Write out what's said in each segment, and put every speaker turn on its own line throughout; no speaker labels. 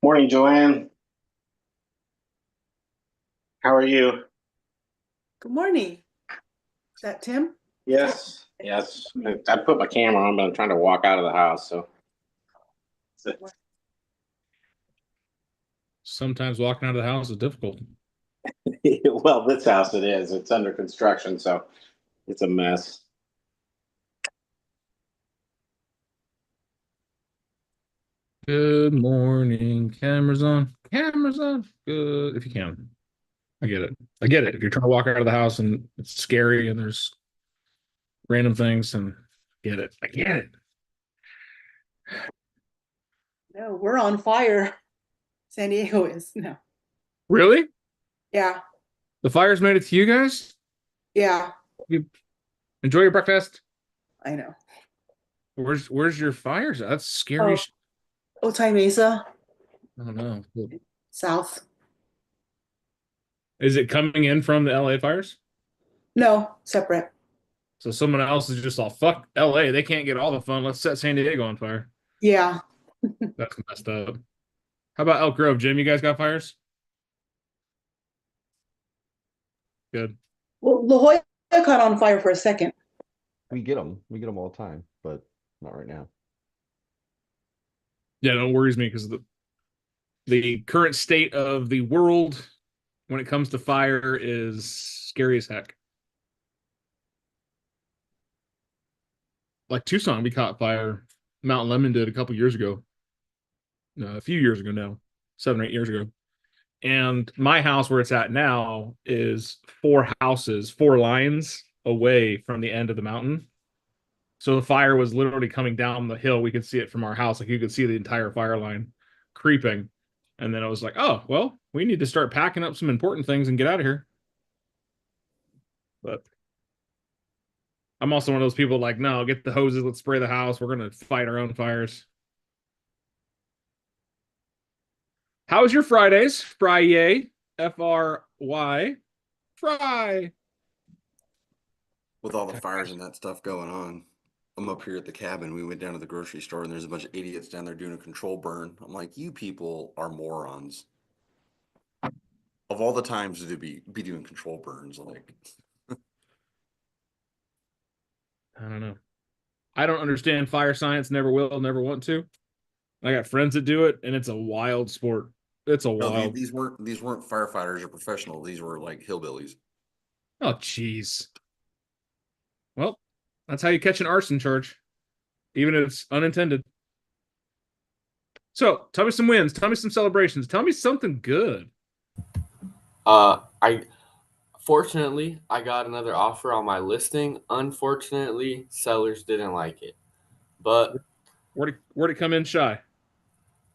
Morning, Joanne. How are you?
Good morning. Is that Tim?
Yes, yes. I put my camera on, but I'm trying to walk out of the house.
Sometimes walking out of the house is difficult.
Well, this house it is. It's under construction, so it's a mess.
Good morning. Cameras on. Cameras on. Good. If you can. I get it. I get it. If you're trying to walk out of the house and it's scary and there's random things and get it. I get it.
No, we're on fire. San Diego is. No.
Really?
Yeah.
The fire's made it to you guys?
Yeah.
You enjoy your breakfast?
I know.
Where's your fires? That's scary.
Oh, Otay Mesa,
I don't know.
South.
Is it coming in from the LA fires?
No, separate.
So someone else is just all fuck LA. They can't get all the fun. Let's set San Diego on fire.
Yeah.
That's messed up. How about Elk Grove, Jim? You guys got fires? Good.
Well, La Jolla caught on fire for a second.
We get them. We get them all the time, but not right now.
Yeah, no, it worries me because the current state of the world when it comes to fire is scary as heck. Like Tucson, we caught fire. Mountain Lemon did a couple years ago. A few years ago now, 7 or 8 years ago. And my house where it's at now is 4 houses, 4 lines away from the end of the mountain. So the fire was literally coming down the hill. We could see it from our house. Like you could see the entire fire line creeping. And then I was like, oh, well, we need to start packing up some important things and get out of here. But I'm also one of those people like, no, get the hoses, let's spray the house. We're going to fight our own fires. How was your Fridays? Friday, Fry, Fry.
With all the fires and that stuff going on. I'm up here at the cabin. We went down to the grocery store and there's a bunch of idiots down there doing a control burn. I'm like, you people are morons. Of all the times to be doing control burns, like
I don't know. I don't understand fire science, never will, never want to. I got friends that do it, and it's a wild sport. It's a
no,
wild.
these weren't firefighters or professional. These were like hillbillies.
Oh, jeez. Well, that's how you catch an arson charge, even if it's unintended. So, tell me some wins. Tell me some celebrations. Tell me something good.
I fortunately I got another offer on my listing. Unfortunately, sellers didn't like it. But
Where'd it come in shy?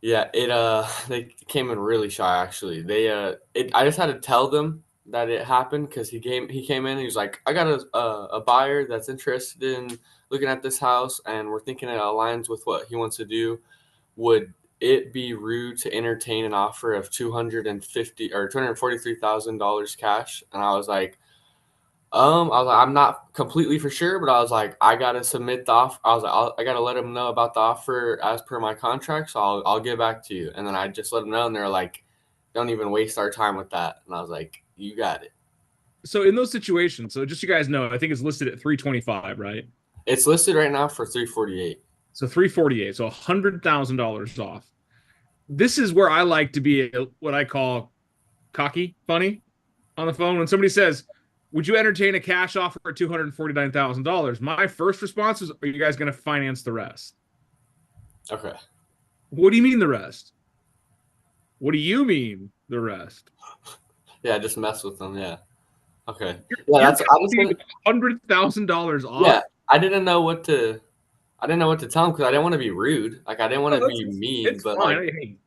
yeah, it they came in really shy actually. I just had to tell them that it happened because he came in and he was like, I got a buyer that's interested in looking at this house and we're thinking it aligns with what he wants to do. Would it be rude to entertain an offer of 250 or $243,000 cash? And I was like, I'm not completely for sure, but I was like, I gotta submit the offer. I was like, I gotta let them know about the offer as per my contract, so I'll get back to you. And then I just let them know, and they're like, don't even waste our time with that. And I was like, you got it.
So in those situations, so just so you guys know, I think it's listed at 325, right?
It's listed right now for 348.
So 348, so $100,000 off. This is where I like to be what I call cocky, funny on the phone. When somebody says, would you entertain a cash offer for $249,000? My first response is, are you guys going to finance the rest?
Okay.
What do you mean the rest? What do you mean the rest?
Yeah, just mess with them. Yeah. Okay.
You're
Yeah, that's I just didn't,
$100,000 off.
yeah. I didn't know what to tell them because I didn't want to be rude. Like I didn't want to be mean,
It's
but
fine.
like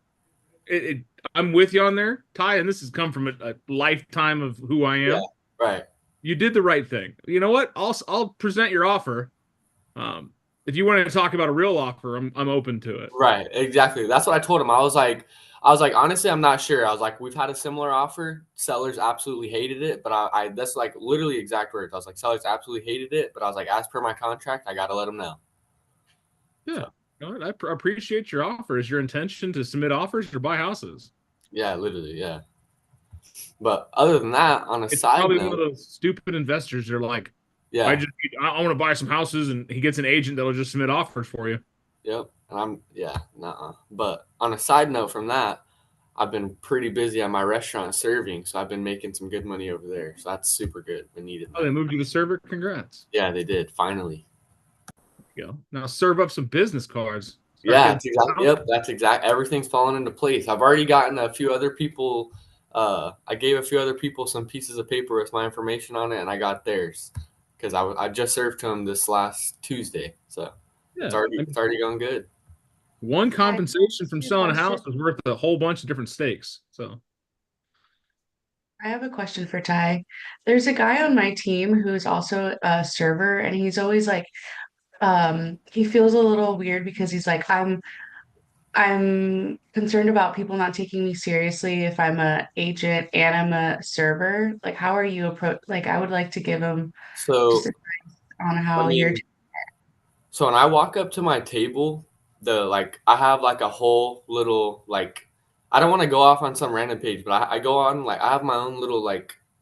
Hey, I'm with you on there, Ty, and this has come from a lifetime of who I am.
yeah, right.
You did the right thing. You know what? I'll present your offer. If you want to talk about a real offer, I'm open to it.
Right, exactly. That's what I told him. Honestly, I'm not sure. I was like, we've had a similar offer. Sellers absolutely hated it, but I that's like literally exact words. I was like, sellers absolutely hated it, but I was like, as per my contract, I got to let them know.
Yeah.
So,
You know what? Appreciate your offer. Is your intention to submit offers or buy houses?
Yeah, literally, yeah. But other than that, on a
It's
side
probably one
note,
of those stupid investors. They're like,
yeah,
I want to buy some houses, and he gets an agent that'll just submit offers for you.
yep. And nuh-uh. But on a side note from that, I've been pretty busy at my restaurant serving, so I've been making some good money over there. So that's super good. I needed
Oh, they
that.
moved you to server. Congrats.
Yeah, they did finally.
There you go. Now serve up some business cards. Start
Yeah,
getting
that's exactly. Yep, that's exact. Everything's falling into place. I've already gotten a few other people. I gave a few other people some pieces of paper with my information on it, and I got theirs because I just served to them this last Tuesday. So
Yeah,
it's already going good.
one compensation from
Good
selling a
question.
house is worth a whole bunch of different steaks. So
I have a question for Ty. There's a guy on my team who's also a server, and he's always like, he feels a little weird because he's like, I'm concerned about people not taking me seriously if I'm a agent and I'm a server. Like, how are you approach? Like, I would like to give him
So
just advice on how
I
you're.
mean, so when I walk up to my table, I have like a whole little I don't want to go off on some random page, but I go on I have my own little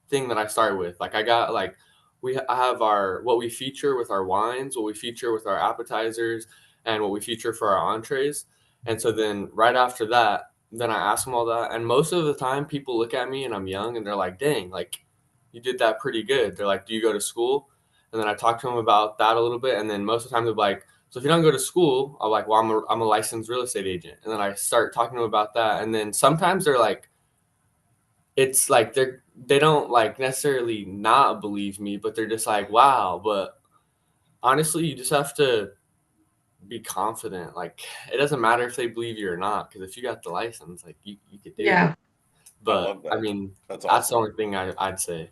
thing that I start with. Like I got I have our what we feature with our wines, what we feature with our appetizers, and what we feature for our entrees. And so then right after that, then I ask them all that. And most of the time people look at me and I'm young and they're like, dang, like you did that pretty good. They're like, do you go to school? And then I talk to them about that a little bit. And then most of the time they're like, so if you don't go to school, I'm like, well, I'm a licensed real estate agent. And then I start talking to them about that. And then sometimes they're like, it's like they don't like necessarily not believe me, but they're just like, wow. But honestly, you just have to be confident. Like it doesn't matter if they believe you or not, because if you got the license, like you could do
Yeah.
it. But
love that.
I mean,
That's
that's
awesome.
the only thing I'd say.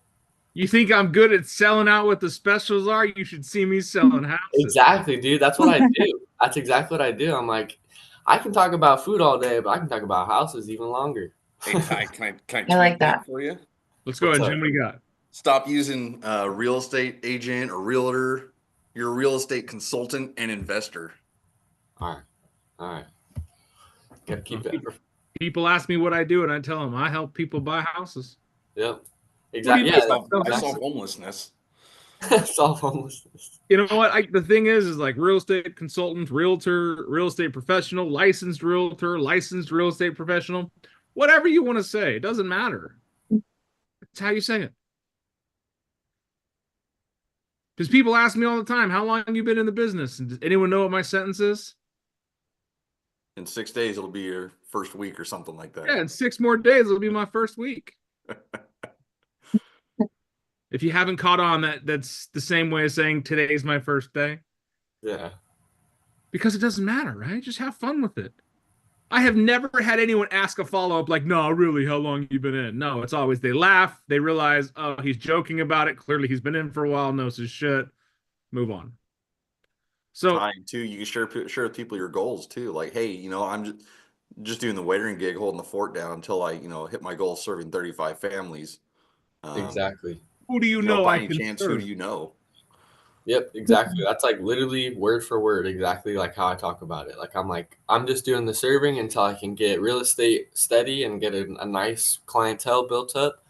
you think I'm good at selling out what the specials are? You should see me selling houses.
Exactly, dude. That's what I do. That's exactly what I do. I'm like, I can talk about food all day, but I can talk about houses even longer.
Hey Ty, can I
I like
tweak
that.
for you?
Let's go
What's
ahead,
up?
Jim. What do you got?
Stop using real estate agent or realtor. You're a real estate consultant and investor.
All right. Gotta keep it.
People ask me what I do, and I tell them I help people buy houses.
Yep.
do
Exactly.
you
Yeah.
do?
I solve homelessness.
Solve homelessness.
You know what? The thing is like real estate consultant, realtor, real estate professional, licensed realtor, licensed real estate professional, whatever you want to say, it doesn't matter. It's how you say it. Because people ask me all the time, how long have you been in the business? And does anyone know what my sentence is?
In 6 days, it'll be your first week or something like that.
Yeah, in 6 more days, it'll be my first week. If you haven't caught on, that's the same way as saying today's my first day.
Yeah.
Because it doesn't matter, right? Just have fun with it. I have never had anyone ask a follow-up like, no, really, how long you been in? No, it's always they laugh, they realize, oh, he's joking about it. Clearly he's been in for a while, knows his shit. Move on. So
Time too, you can share with people your goals too. Like, hey, I'm just doing the waitering gig, holding the fort down until I, hit my goal of serving 35 families.
Exactly.
who do you
By
know I
any
can
chance, who
serve?
do you know?
Yep, exactly. That's like literally word for word, exactly like how I talk about it. I'm just doing the serving until I can get real estate steady and get a nice clientele built up.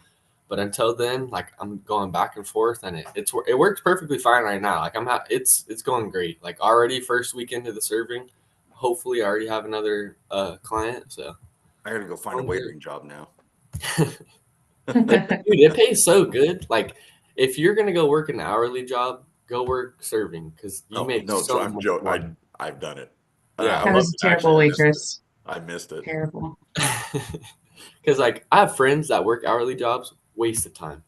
But until then, I'm going back and forth, and it works perfectly fine right now. It's going great. Like already first week into the serving, hopefully I already have another client. So
I gotta go find a
Oh,
waitering job now.
dude, it pays so good. Like if you're gonna go work an hourly job, go work serving because you make so
I'm
much
joking.
money.
I've done it.
Yeah.
I was a terrible waitress.
I missed it.
Terrible.
Because I have friends that work hourly jobs, waste of time.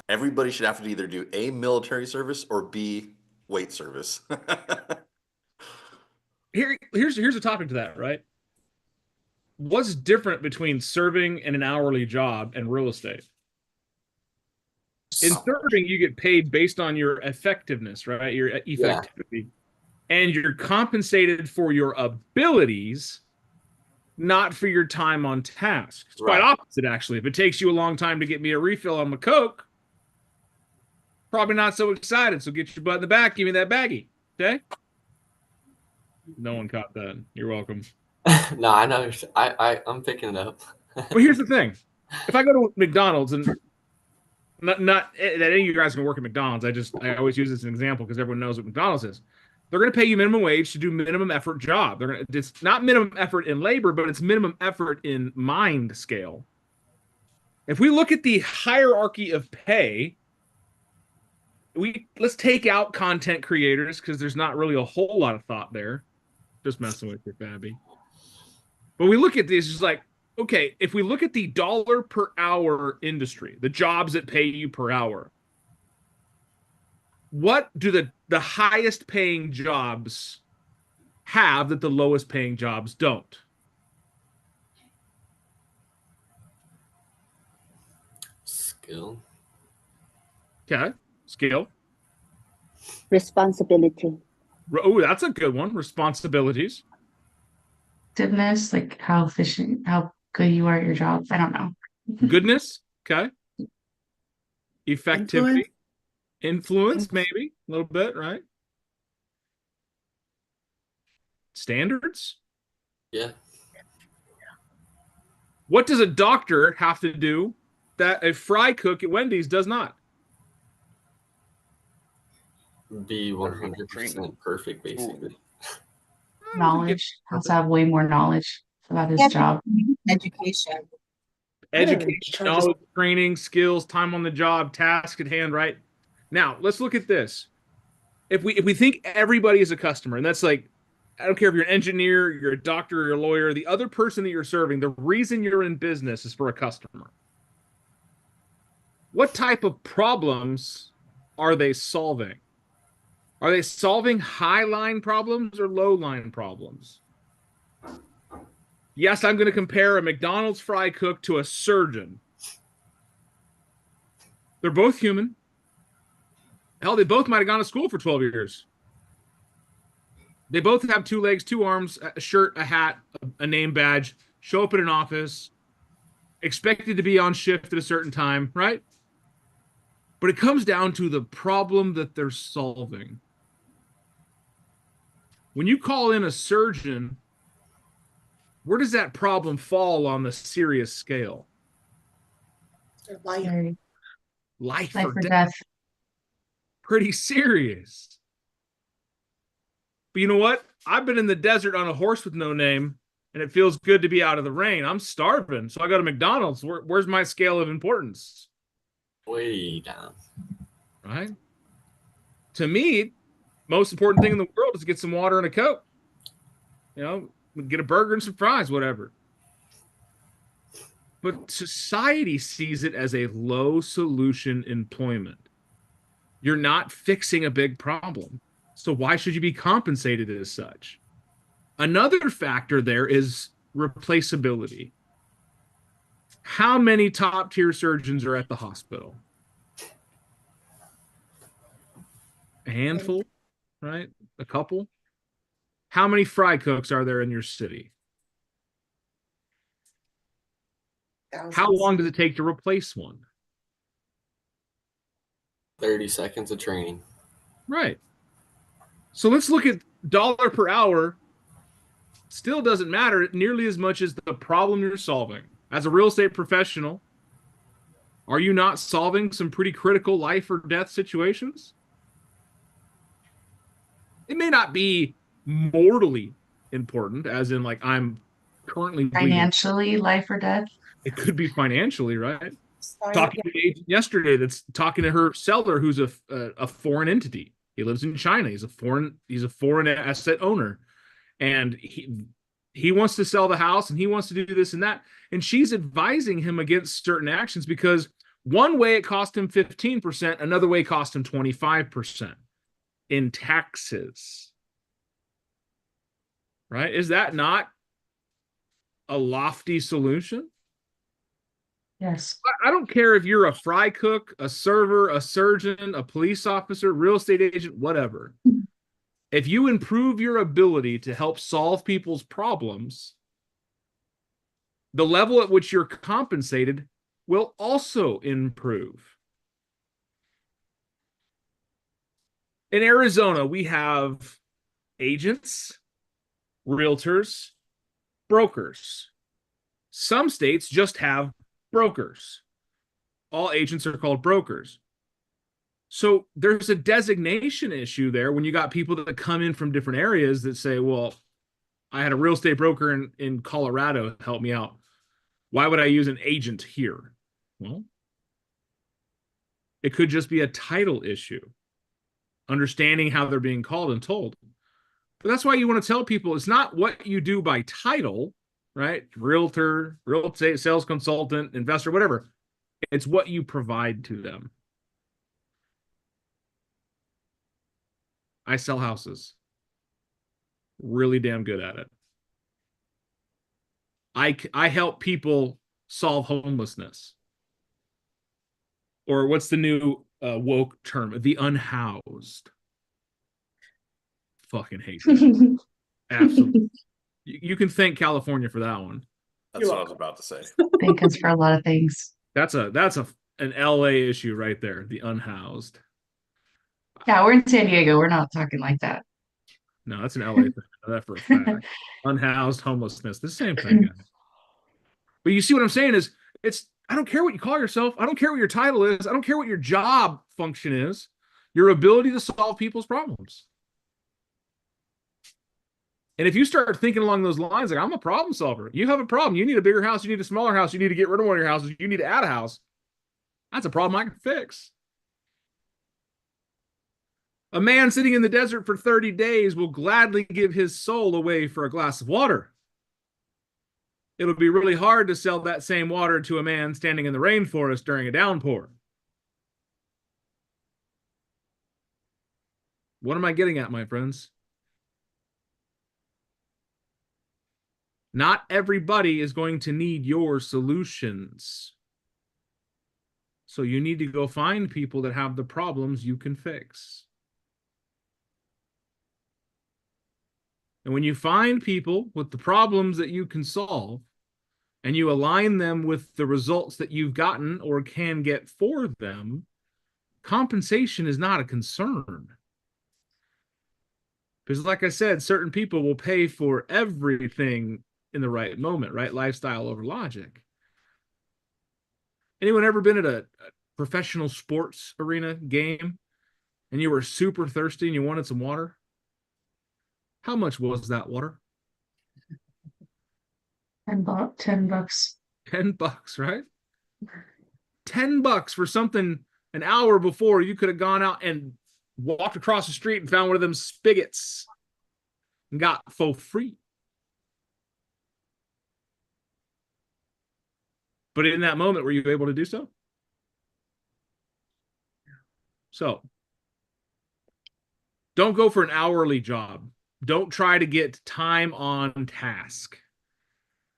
Everybody should have to either do A, military service, or B, wait service.
Here's a topic to that, right? What's different between serving and an hourly job and real estate? In serving, you get paid based on your effectiveness, right? Your effectivity. And you're compensated for your abilities, not for your time on task. It's quite opposite, actually. If it takes you a long time to get me a refill on my Coke, probably not so excited. So get your butt in the back, give me that baggie. Okay? No one caught that. You're welcome.
No, I know. I'm picking it up.
But here's the thing: if I go to McDonald's and not that any of you guys can work at McDonald's, I always use this as an example because everyone knows what McDonald's is. They're going to pay you minimum wage to do minimum effort job. They're going to, it's not minimum effort in labor, but it's minimum effort in mind scale. If we look at the hierarchy of pay, let's take out content creators because there's not really a whole lot of thought there. Just messing with you, Fabby. But we look at this, it's like, okay, if we look at the dollar per hour industry, the jobs that pay you per hour, what do the highest paying jobs have that the lowest paying jobs don't?
Skill.
Okay, skill.
Responsibility.
Oh, that's a good one. Responsibilities.
Effectiveness, like how efficient, how good you are at your job. I don't know.
Goodness. Okay. Effectivity. Influence, maybe a little bit, right? Standards.
Yeah.
What does a doctor have to do that a fry cook at Wendy's does not?
Be 100% perfect, basically.
Knowledge. Has to have way more knowledge about his
Yeah.
job.
Education.
Education, knowledge, training, skills, time on the job, task at hand, right? Now, let's look at this. If we think everybody is a customer, and that's like, I don't care if you're an engineer, you're a doctor, or you're a lawyer, the other person that you're serving, the reason you're in business is for a customer. What type of problems are they solving? Are they solving high line problems or low line problems? Yes, I'm going to compare a McDonald's fry cook to a surgeon. They're both human. Hell, they both might have gone to school for 12 years. They both have 2 legs, 2 arms, a shirt, a hat, a name badge, show up at an office, expected to be on shift at a certain time, right? But it comes down to the problem that they're solving. When you call in a surgeon, where does that problem fall on the serious scale?
Very
Life
life
or
or
death.
death.
Pretty serious. But you know what? I've been in the desert on a horse with no name, and it feels good to be out of the rain. I'm starving, so I go to McDonald's. Where's my scale of importance?
Way down.
Right? To me, most important thing in the world is to get some water and a Coke. You know, get a burger and some fries, whatever. But society sees it as a low solution employment. You're not fixing a big problem. So why should you be compensated as such? Another factor there is replaceability. How many top tier surgeons are at the hospital? A handful, right? A couple. How many fry cooks are there in your city? How long does it take to replace one?
30 seconds of training.
Right. So let's look at dollar per hour. Still doesn't matter nearly as much as the problem you're solving. As a real estate professional, are you not solving some pretty critical life or death situations? It may not be mortally important, as in like I'm currently bleeding.
Financially, life or death.
It could be financially, right? Talking to an agent yesterday that's talking to her seller who's a foreign entity. He lives in China. He's a foreign asset owner, and he wants to sell the house and he wants to do this and that. And she's advising him against certain actions because one way it cost him 15%, another way cost him 25% in taxes. Right? Is that not a lofty solution?
Yes.
I don't care if you're a fry cook, a server, a surgeon, a police officer, real estate agent, whatever. If you improve your ability to help solve people's problems, the level at which you're compensated will also improve. In Arizona, we have agents realtors, brokers. Some states just have brokers. All agents are called brokers. So there's a designation issue there when you got people that come in from different areas that say, well, I had a real estate broker in Colorado help me out. Why would I use an agent here? Well, it could just be a title issue, understanding how they're being called and told. But that's why you want to tell people it's not what you do by title, right? Realtor, real estate sales consultant, investor, whatever. It's what you provide to them. I sell houses. Really damn good at it. I help people solve homelessness. Or what's the new woke term? The unhoused. Fucking hate that. Absolutely. You can thank California for that one.
That's what I was about to say.
Thank us for a lot of things.
That's an LA issue right there. The unhoused.
Yeah, we're in San Diego. We're not talking like that.
No, that's an LA thing. I know that for a fact. Unhoused homelessness. The same thing, guys. But you see what I'm saying is I don't care what you call yourself. I don't care what your title is. I don't care what your job function is. Your ability to solve people's problems. And if you start thinking along those lines, like I'm a problem solver, you have a problem. You need a bigger house. You need a smaller house. You need to get rid of one of your houses. You need to add a house. That's a problem I can fix. A man sitting in the desert for 30 days will gladly give his soul away for a glass of water. It'll be really hard to sell that same water to a man standing in the rainforest during a downpour. What am I getting at, my friends? Not everybody is going to need your solutions. So you need to go find people that have the problems you can fix. And when you find people with the problems that you can solve, and you align them with the results that you've gotten or can get for them, compensation is not a concern. Because like I said, certain people will pay for everything in the right moment, right? Lifestyle over logic. Anyone ever been at a professional sports arena game and you were super thirsty and you wanted some water? How much was that water?
$10.
$10, right? $10 for something an hour before you could have gone out and walked across the street and found one of them spigots and got for free. But in that moment, were you able to do so? So, don't go for an hourly job. Don't try to get time on task.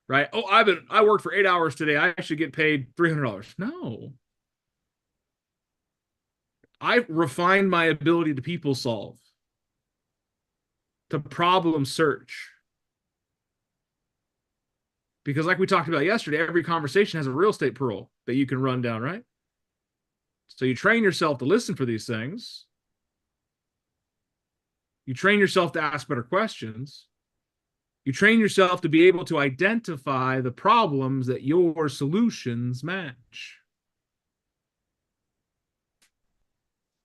Right? Oh, I worked for 8 hours today. I should get paid $300. No. I refined my ability to people solve, to problem search. Because like we talked about yesterday, every conversation has a real estate pearl that you can run down, right? So you train yourself to listen for these things. You train yourself to ask better questions. You train yourself to be able to identify the problems that your solutions match.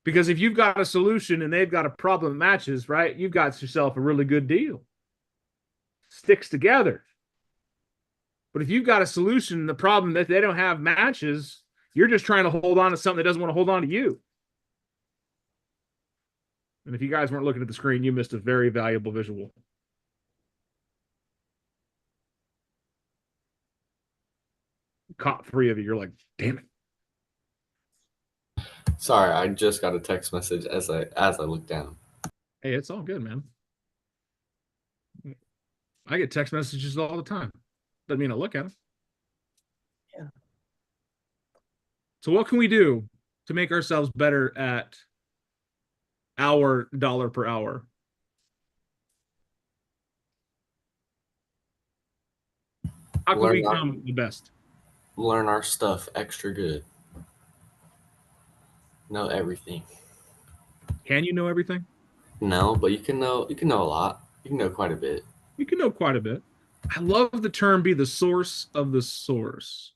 Because if you've got a solution and they've got a problem that matches, right, you've got yourself a really good deal. Sticks together. But if you've got a solution and the problem that they don't have matches, you're just trying to hold on to something that doesn't want to hold on to you. And if you guys weren't looking at the screen, you missed a very valuable visual. Caught 3 of you. You're like, damn it.
Sorry, I just got a text message as I looked down.
Hey, it's all good, man. I get text messages all the time. Doesn't mean I look at them.
Yeah.
So what can we do to make ourselves better at our dollar per hour? How can we become the best?
Learn our stuff extra good. Know everything.
Can you know everything?
No, but you can know a lot. You can know quite a bit.
You can know quite a bit. I love the term be the source of the source.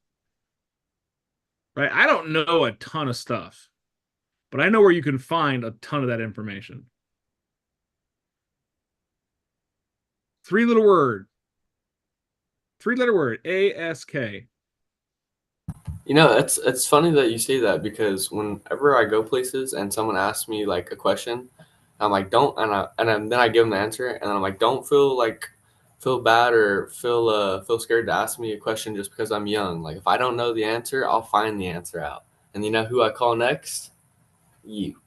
Right? I don't know a ton of stuff, but I know where you can find a ton of that information. Three-letter word. ASK.
You know, it's funny that you say that because whenever I go places and someone asks me like a question, I'm like, don't, and then I give them the answer, and then I'm like, don't feel bad or feel scared to ask me a question just because I'm young. Like if I don't know the answer, I'll find the answer out. And you know who I call next? You.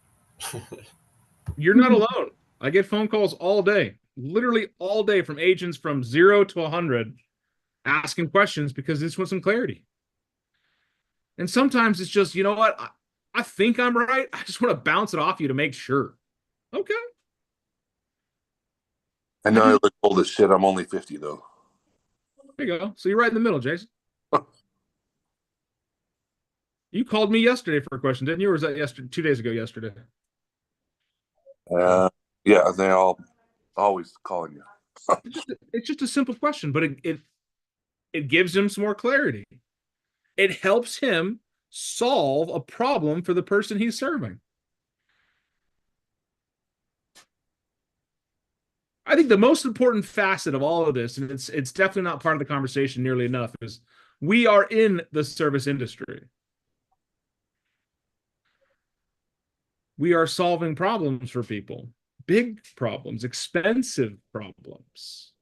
You're not alone. I get phone calls all day, literally all day, from agents from 0 to 100 asking questions because they just want some clarity. And sometimes it's just, you know what? I think I'm right. I just want to bounce it off you to make sure. Okay.
I know I look old as shit. I'm only 50 though.
There you go. So you're right in the middle, Jason. You called me yesterday for a question, didn't you? Or was that yesterday, 2 days ago yesterday?
Yeah, they all always calling you.
It's just a simple question, but it gives him some more clarity. It helps him solve a problem for the person he's serving. I think the most important facet of all of this, and it's definitely not part of the conversation nearly enough, is we are in the service industry. We are solving problems for people, big problems, expensive problems.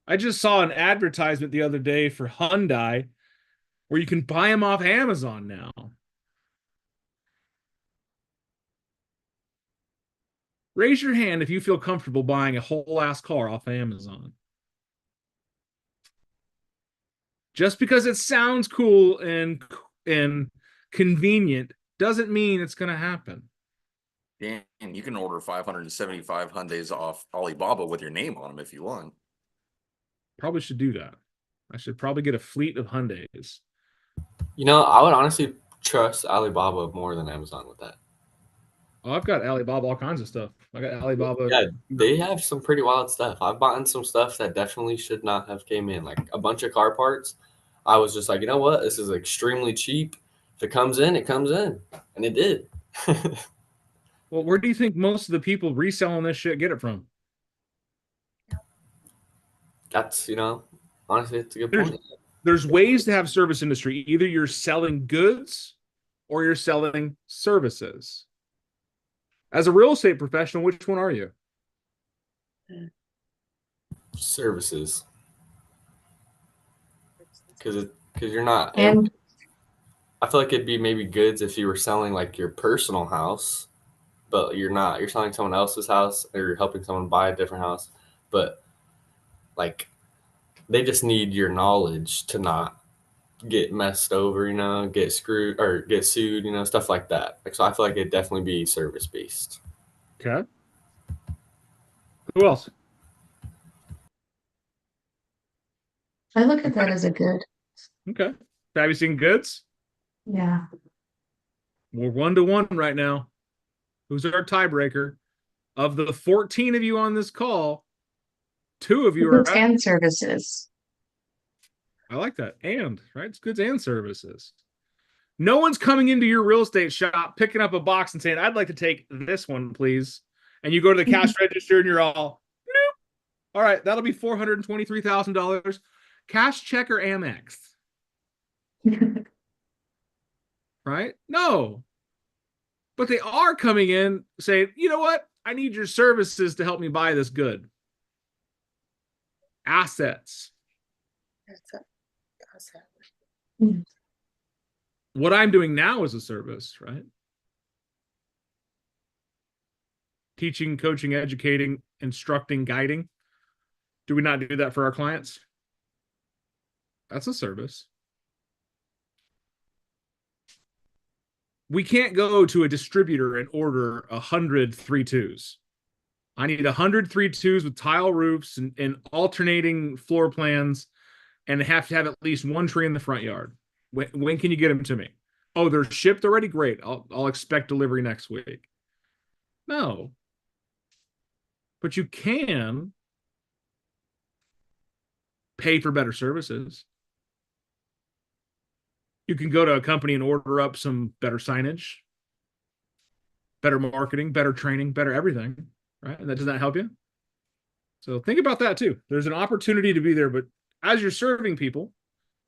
I just saw an advertisement the other day for Hyundai where you can buy them off Amazon now. Raise your hand if you feel comfortable buying a whole ass car off Amazon. Just because it sounds cool and convenient doesn't mean it's going to happen.
Dan, you can order 575 Hyundais off Alibaba with your name on them if you want.
Probably should do that. I should probably get a fleet of Hyundais.
You know, I would honestly trust Alibaba more than Amazon with that.
Oh, I've got Alibaba, all kinds of stuff. I got Alibaba.
Yeah, they have some pretty wild stuff. I've bought some stuff that definitely should not have came in, like a bunch of car parts. I was just like, you know what? This is extremely cheap. If it comes in, it comes in, and it did.
Well, where do you think most of the people reselling this shit get it from?
That's, honestly, it's a good point.
There's ways to have service industry. Either you're selling goods or you're selling services. As a real estate professional, which one are you?
Services. Because you're not.
And
I feel like it'd be maybe goods if you were selling like your personal house, but you're not. You're selling someone else's house or you're helping someone buy a different house. But like they just need your knowledge to not get messed over, get screwed or get sued, stuff like that. Like, so I feel like it'd definitely be service based.
Okay. Who else?
I look at that as a good.
Okay. Have you seen goods?
Yeah.
We're 1-1 right now. Who's our tiebreaker? Of the 14 of you on this call, 2 of you are
Goods and services.
I like that. And, right? It's goods and services. No one's coming into your real estate shop, picking up a box and saying, I'd like to take this one, please. And you go to the cash register and you're all, nope. All right, that'll be $423,000. Cash, check, or Amex. Right? No. But they are coming in saying, you know what? I need your services to help me buy this good. Assets. What I'm doing now is a service, right? Teaching, coaching, educating, instructing, guiding. Do we not do that for our clients? That's a service. We can't go to a distributor and order 100 3.2s. I need 100 3.2s with tile roofs and alternating floor plans, and have to have at least one tree in the front yard. When can you get them to me? Oh, they're shipped already? Great. I'll expect delivery next week. No. But you can pay for better services. You can go to a company and order up some better signage, better marketing, better training, better everything, right? And that does not help you. So think about that too. There's an opportunity to be there, but as you're serving people,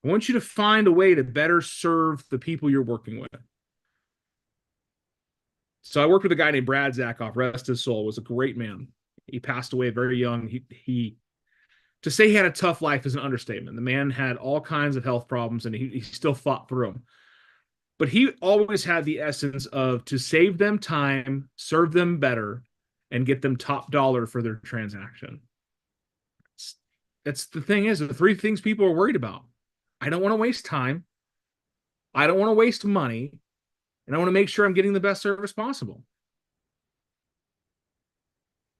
I want you to find a way to better serve the people you're working with. So I worked with a guy named Brad Zakoff, rest his soul, was a great man. He passed away very young. He to say he had a tough life is an understatement. The man had all kinds of health problems and he still fought through them. But he always had the essence of to save them time, serve them better, and get them top dollar for their transaction. That's the thing is, the three things people are worried about. I don't want to waste time. I don't want to waste money. And I want to make sure I'm getting the best service possible.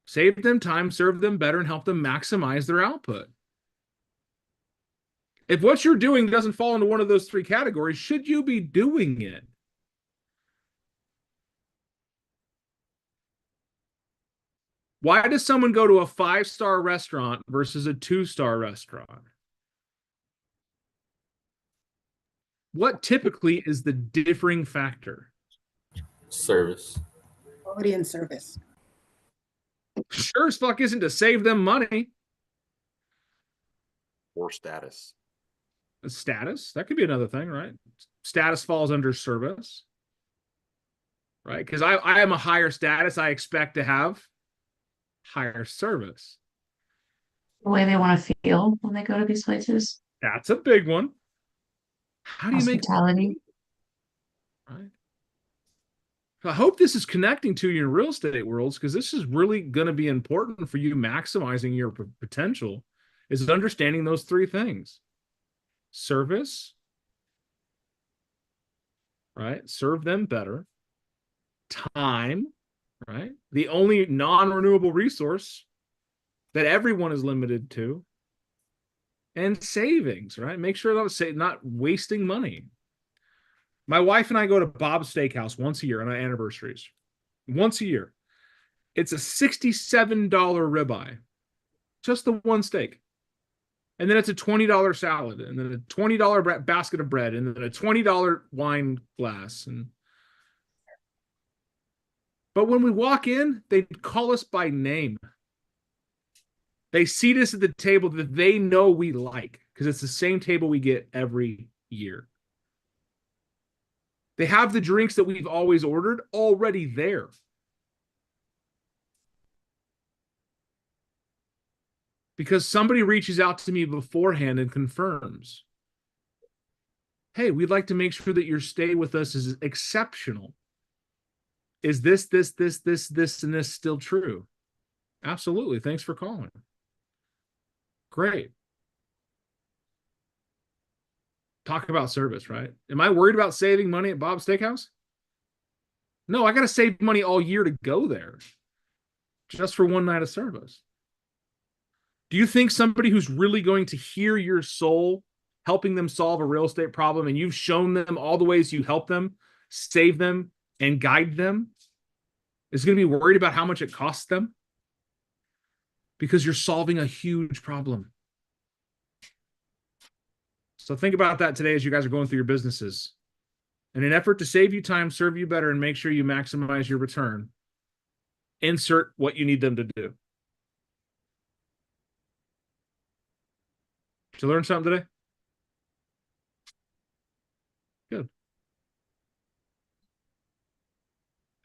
Save them time, serve them better, and help them maximize their output. If what you're doing doesn't fall into one of those three categories, should you be doing it? Why does someone go to a 5-star restaurant versus a 2-star restaurant? What typically is the differing factor?
Service.
Quality and service.
Sure as fuck isn't to save them money.
Or status.
Status, that could be another thing, right? Status falls under service, right? Because I am a higher status, I expect to have higher service.
The way they want to feel when they go to these places.
That's a big one. How do you make
Hospitality.
right? I hope this is connecting to your real estate worlds, because this is really going to be important for you maximizing your potential, is understanding those three things. Service, right? Serve them better. Time, right? The only non-renewable resource that everyone is limited to. And savings, right? Make sure that not wasting money. My wife and I go to Bob's Steakhouse once a year on our anniversaries. Once a year. It's a $67 ribeye. Just the one steak. And then it's a $20 salad. And then a $20 basket of bread. And then a $20 wine glass. But when we walk in, they call us by name. They seat us at the table that they know we like, because it's the same table we get every year. They have the drinks that we've always ordered already there. Because somebody reaches out to me beforehand and confirms, hey, we'd like to make sure that your stay with us is exceptional. Is this, and this still true? Absolutely. Thanks for calling. Great. Talk about service, right? Am I worried about saving money at Bob's Steakhouse? No, I got to save money all year to go there just for one night of service. Do you think somebody who's really going to hear your soul, helping them solve a real estate problem, and you've shown them all the ways you help them, save them, and guide them, is going to be worried about how much it costs them? Because you're solving a huge problem. So think about that today as you guys are going through your businesses. In an effort to save you time, serve you better, and make sure you maximize your return, insert what you need them to do. Did you learn something today? Good.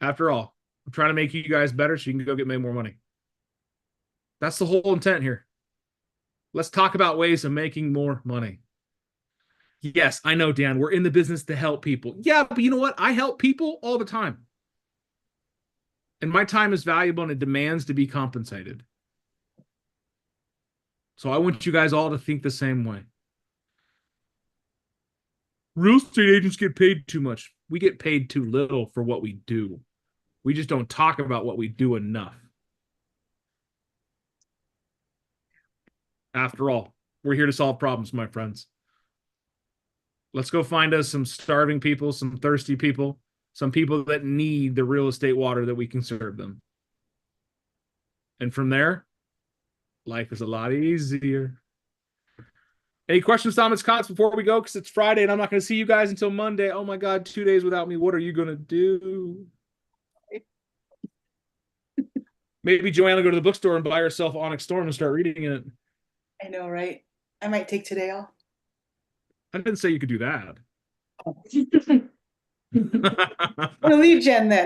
After all, I'm trying to make you guys better so you can go get made more money. That's the whole intent here. Let's talk about ways of making more money. Yes, I know, Dan, we're in the business to help people. Yeah, but you know what? I help people all the time. And my time is valuable and it demands to be compensated. So I want you guys all to think the same way. Real estate agents get paid too much. We get paid too little for what we do. We just don't talk about what we do enough. After all, we're here to solve problems, my friends. Let's go find us some starving people, some thirsty people, some people that need the real estate water that we can serve them. And from there, life is a lot easier. Any questions, comments, comments before we go? Because it's Friday and I'm not going to see you guys until Monday. Oh my God, 2 days without me. What are you going to do? Maybe Joanna will go to the bookstore and buy herself Onyx Storm and start reading it.
I know, right? I might take today off.
I didn't say you could do that.
I'm gonna leave Jen then.